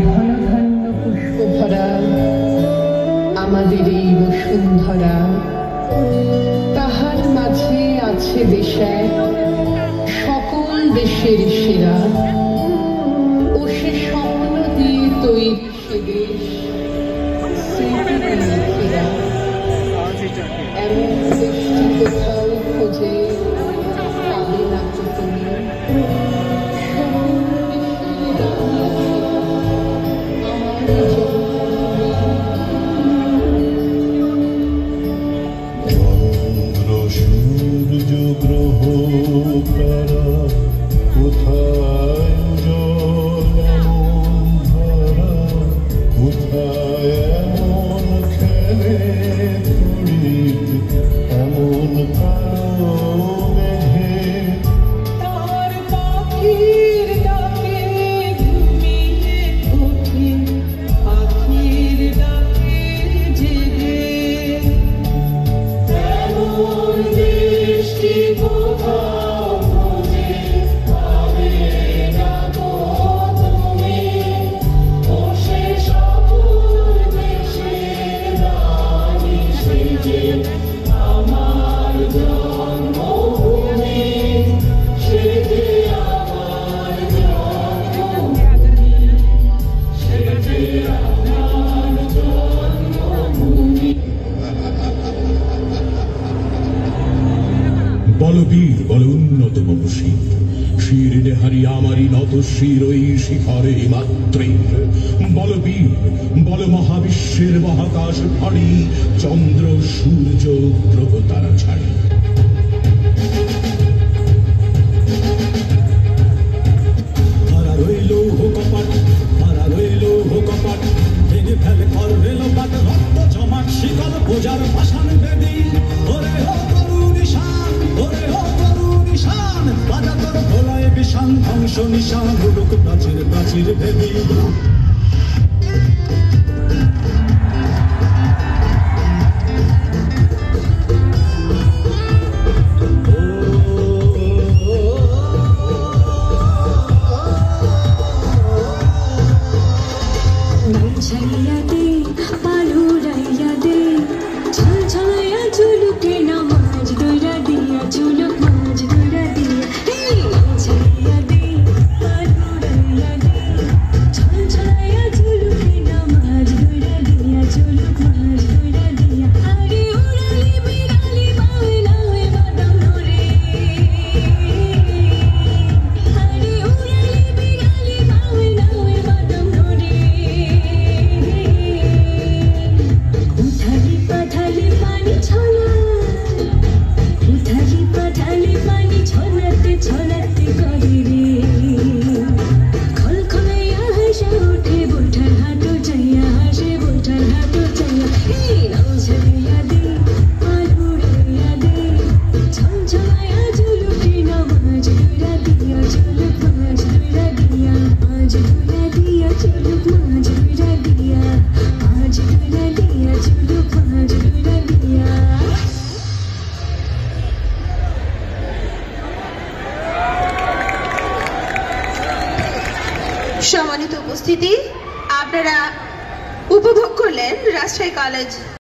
ঘনঘন্য পুষ্প ভরা আমাদের এই বসুন্ধরা, তাহার মাঝে আছে দেশায় সকল দেশের সেরা, ও সে স্বপ্ন দিয়ে তৈরি সে দেশ স্মৃতি দিয়ে ঘেরা। এমন দেশটি কোথাও খোঁজে পাবে না তো তুমি, চন্দ্র সূর্য গ্রহ তারা কোথায় উজ্জ্বল এমন ধারা, কোথায় এমন খেলে তড়িৎ এমন কালো মেঘে। তার পাখির ডাকে ঘুমিয়ে ওঠে, পাখির ডাকে জেগে। এমন দৃষ্টি কোথাও খুঁজে পাবে না তো তুমি, ও সে সকল দেশের রানী সেজে আমার জন্মভূমি, সেজে আমার জন্মভূমি, সেজে আমার জন্মভূমি। বলবীর বল উন্নত মমশীর শির হারি আমারই নত শির ওই শিখরে মাত্রে। বলবীর বল মহাবিশ্বের মহাকাশ ফাড়ি, চন্দ্র সূর্য গ্রহ তারা ছাড়ি। হারা রইল কপাট, হারা রইল কপাট, ভেঙে ফেলে কর রেল পাট, রক্ত জমাট শিকল বোঝার পাষাণ বেদি। ওরে ও তরুণ ঈশান, ওরে ও তরুণ ঈশান, বাজা তোর ভোলায় বিষান ধ্বংস নিশান, উড়ুক প্রাচীর প্রাচীর ভেদি। छलिया दे पालुराइया दे, छल छलाया झुलुके नमाज दोइरा दिया, झुलुक माज दोइरा दिया। छलिया दे पालुराइया दे, छल छलाया झुलुके नमाज दोइरा दिया, झुलुक माज दोइरा दिया। अरे उड़ाली बिराली बावे लावे बादाम रे, अरे उड़ाली बिराली बावे लावे बादाम रे। उथली पथली पानी छोला, उथली पथली पानी छोलते छोलते करी रे। खल खलैया हंसे उठे बोठर हाटो जैया, हंसे बोठर हाटो जैया। नाउ छलिया दे पालुराइया दे, छल छलाया झुलुके नमाज दोइरा दिया, झुलुक माज दोइरा दिया, माज दोइरा दिया, झुलुक माज दोइरा दिया, माज दोइरा दिया, झुलुक माज दोइरा दिया। সম্মানিত উপস্থিতি, আপনারা উপভোগ করলেন রাজশাহী কলেজ